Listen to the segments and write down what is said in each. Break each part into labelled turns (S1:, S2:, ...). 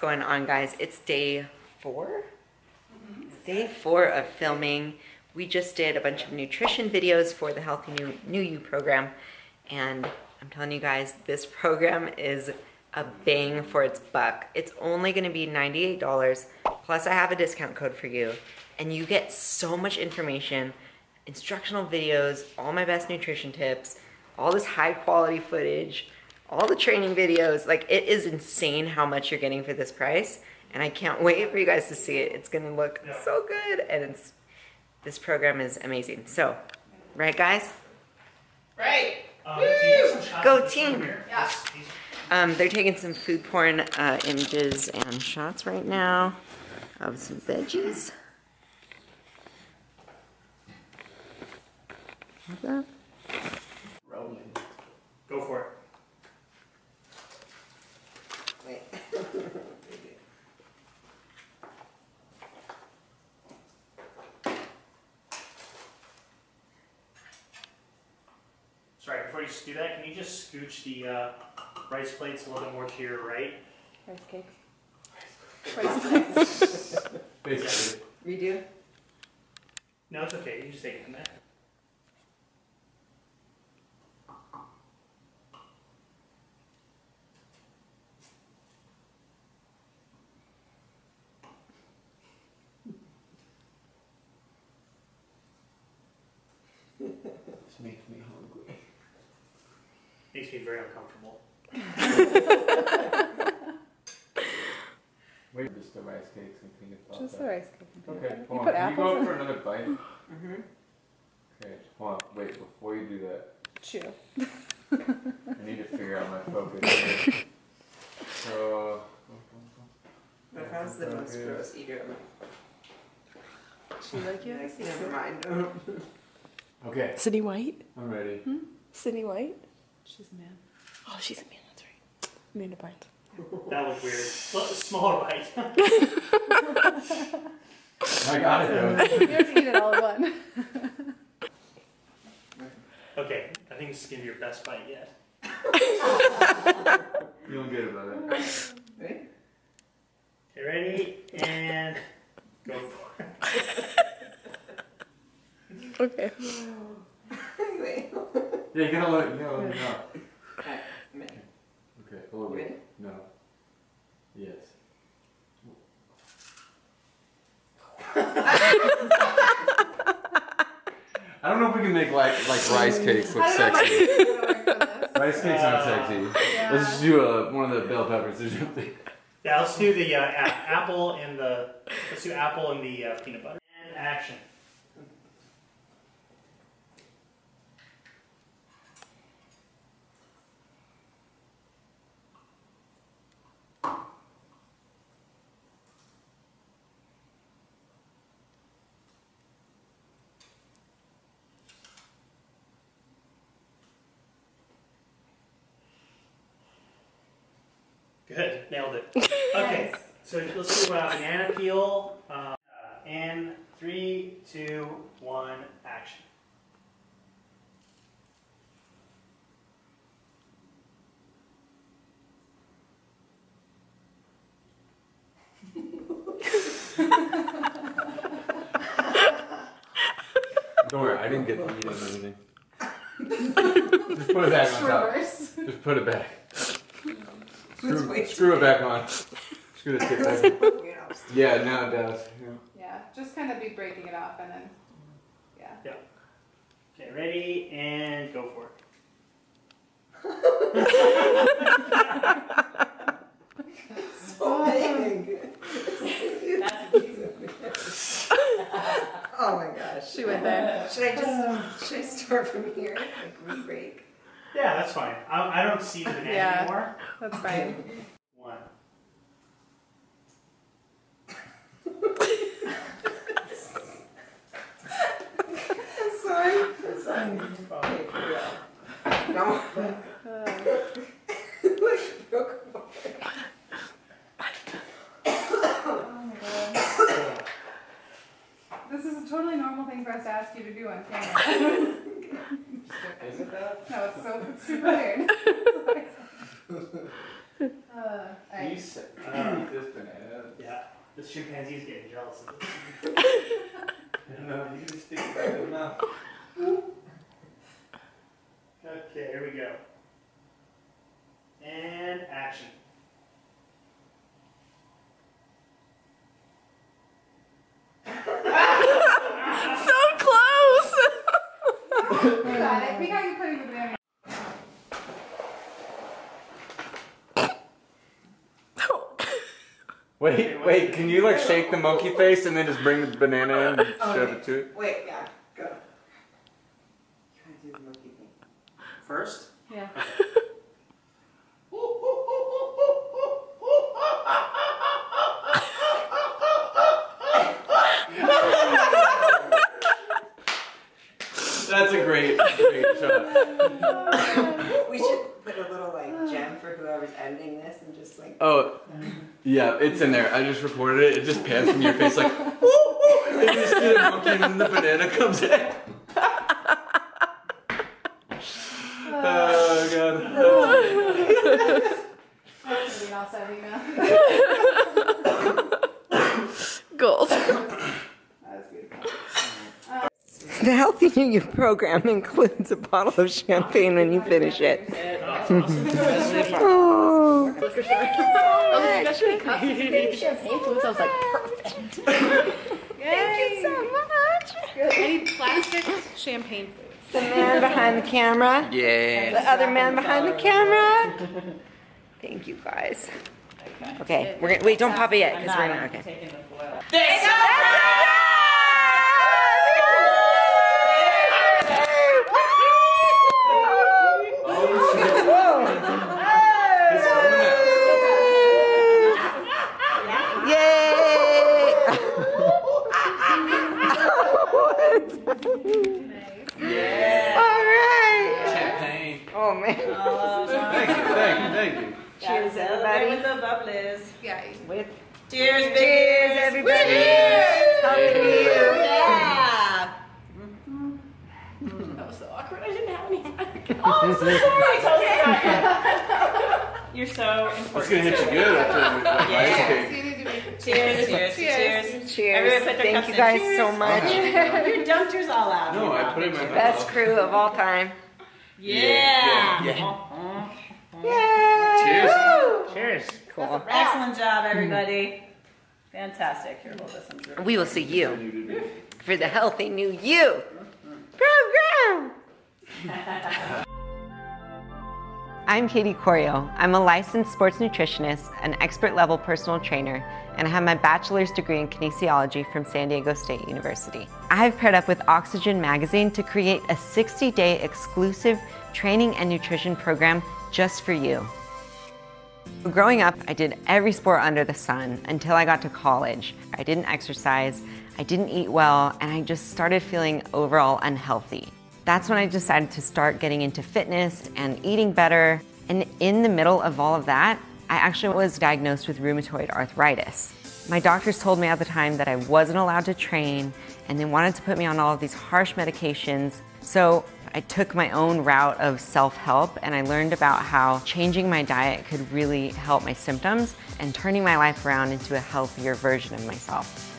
S1: going on, guys? It's day 4? Day 4 of filming. We just did a bunch of nutrition videos for the Healthy New You program, and I'm telling you guys, this program is a bang for its buck. It's only going to be $98, plus I have a discount code for you, and you get so much information, instructional videos, all my best nutrition tips, all this high quality footage, all the training videos. Like, it is insane how much you're getting for this price, and I can't wait for you guys to see it. It's going to look so good, and this program is amazing. So, right, guys?
S2: Right.
S1: Go team!
S2: Yeah.
S1: They're taking some food porn images and shots right now of some veggies. What's that?
S3: Rolling. Go for it.
S1: Wait.
S3: Sorry, before you do that, can you just scooch the rice plates a little bit more to your right?
S2: Rice cakes. Rice plates.
S3: Basically.
S1: Redo?
S3: No, it's okay. You just take it from there.
S4: This makes me hungry.
S3: Makes me very uncomfortable.
S4: Wait, just the rice cakes and peanut butter.
S2: Just the rice cakes.
S4: Okay,
S2: You
S4: hold
S2: put
S4: on. Can you go
S2: apples
S4: up for another bite?
S1: Mm-hmm.
S4: Okay, hold on. Wait, before you do that,
S2: Chew.
S4: I need to figure out my focus here. So,
S1: But how's the most gross eater?
S2: She like you?
S1: Never mind.
S4: okay,
S2: Sydney White?
S4: I'm ready.
S2: Sydney White? She's a man. Oh, she's a man, that's right. Amanda Bynes.
S3: That was weird. Smaller bite.
S4: I got it though.
S2: You have to eat it all at once.
S3: Okay, I think this is going to be your best bite yet.
S4: Feeling good about it.
S1: Ready?
S3: Okay, ready? And go for it.
S2: Okay.
S1: Wait.
S4: Yeah, you gotta let it know.
S1: Alright, I'm ready.
S4: Okay, a little
S1: Ready?
S4: bit. No. Yes. I don't know if we can make like rice cakes look sexy. Rice cakes aren't sexy.
S2: Yeah.
S4: Let's just do one of the bell peppers or something.
S3: Yeah, let's do the apple and the peanut butter. And action. Good, nailed it. Okay,
S2: Nice.
S3: so let's do a banana peel. And 3, 2, 1, action.
S4: Don't worry, I didn't get to eat anything. Just put it back on top.
S2: Reverse.
S4: Just put it back. Screw it back on. Screw the tip back on. Yeah, now it does. Yeah.
S2: Yeah, just kind of be breaking it off and then, yeah.
S3: Okay, ready, and go for it.
S1: So big. Oh my gosh.
S2: She went there.
S1: Should I start from here? Like re-break?
S3: Yeah, that's fine. I don't see the banana
S2: Yeah.
S3: anymore.
S2: That's fine.
S3: 1.
S1: Sorry. Okay, for real. No.
S2: Oh my god. This is a totally normal thing for us to ask you to do on camera.
S4: Is it that?
S2: No, it's super weird.
S4: You said this
S3: The chimpanzee's getting jealous of this.
S4: No, you can just stick it right in the mouth.
S3: Okay, here we go. And action.
S5: So close!
S2: We got it. We got you putting the banana.
S4: Wait, can you like shake the monkey face and then just bring the banana in and shove it to it?
S1: Wait, yeah, go. Try to do the monkey thing.
S3: First?
S2: Yeah.
S4: That's a great shot.
S1: We should put a little like gem for whoever's editing this and just like.
S4: Oh, yeah, it's in there. I just recorded it. It just pans from your face like, woo, woo, and you just see the monkey and then the banana comes in. Oh, God.
S2: That's gonna be an outside email.
S5: Gold.
S2: That was beautiful.
S1: The Healthy New You program includes a bottle of champagne when you finish it. Oh.
S5: Especially cups. Champagne fluids, I was like, perfect.
S1: Thank you so much.
S2: Any plastic champagne foods?
S1: The man behind the camera.
S4: Yeah.
S1: The other man behind the camera. Thank you guys. Okay, we're gonna wait. Don't pop it yet, because we're gonna. Okay. Oh man.
S4: Thank you.
S1: Cheers, everybody.
S6: With the bubbles.
S2: Yeah.
S1: With
S6: Cheers,
S1: cheers,
S6: babies.
S1: everybody.
S6: Cheers.
S1: Healthy New You.
S6: Yeah.
S5: That was so awkward. I didn't have any.
S6: Oh, I'm so sorry. I totally forgot. You're so important.
S4: It's gonna hit you good after the ice
S2: So
S4: cake.
S2: you need to make
S6: Cheers, cheers,
S2: Cheers.
S6: cheers.
S1: Cheers.
S6: Everybody put their
S1: Thank
S6: cups
S1: you
S6: in.
S1: guys
S6: Cheers.
S1: so much.
S6: You dumped yours all out.
S4: No, I put it in my mouth.
S1: Best crew of all time.
S6: Yeah.
S1: Yay!
S4: Cheers.
S3: Cheers.
S1: Cool.
S6: Excellent job, everybody. Fantastic. Here, hold this. I'm
S1: We will see you for the Healthy New You program. I'm Katie Corio. I'm a licensed sports nutritionist, an expert level personal trainer, and I have my bachelor's degree in kinesiology from San Diego State University. I've paired up with Oxygen Magazine to create a 60-day exclusive training and nutrition program just for you. Growing up, I did every sport under the sun until I got to college. I didn't exercise, I didn't eat well, and I just started feeling overall unhealthy. That's when I decided to start getting into fitness and eating better. And in the middle of all of that, I actually was diagnosed with rheumatoid arthritis. My doctors told me at the time that I wasn't allowed to train, and they wanted to put me on all of these harsh medications. So I took my own route of self-help, and I learned about how changing my diet could really help my symptoms and turning my life around into a healthier version of myself.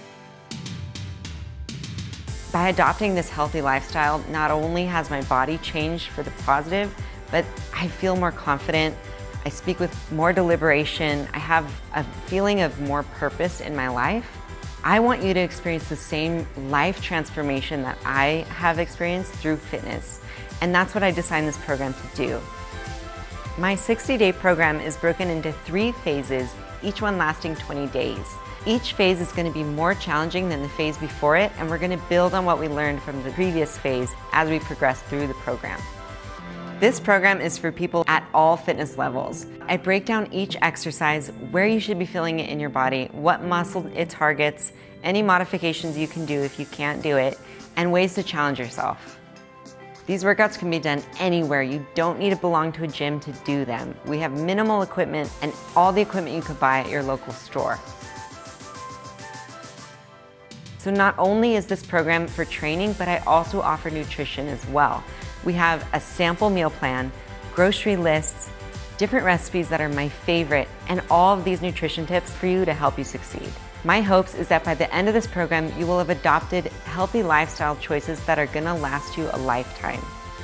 S1: By adopting this healthy lifestyle, not only has my body changed for the positive, but I feel more confident, I speak with more deliberation, I have a feeling of more purpose in my life. I want you to experience the same life transformation that I have experienced through fitness, and that's what I designed this program to do. My 60-day program is broken into 3 phases, each one lasting 20 days. Each phase is going to be more challenging than the phase before it, and we're going to build on what we learned from the previous phase as we progress through the program. This program is for people at all fitness levels. I break down each exercise, where you should be feeling it in your body, what muscle it targets, any modifications you can do if you can't do it, and ways to challenge yourself. These workouts can be done anywhere. You don't need to belong to a gym to do them. We have minimal equipment and all the equipment you could buy at your local store. So not only is this program for training, but I also offer nutrition as well. We have a sample meal plan, grocery lists, different recipes that are my favorite, and all of these nutrition tips for you to help you succeed. My hopes is that by the end of this program, you will have adopted healthy lifestyle choices that are gonna last you a lifetime.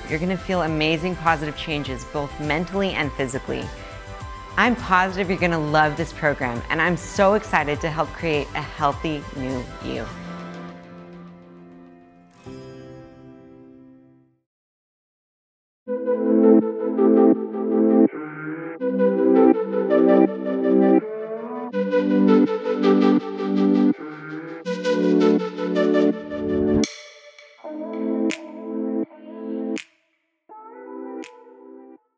S1: You're gonna feel amazing positive changes, both mentally and physically. I'm positive you're gonna love this program, and I'm so excited to help create a healthy new you.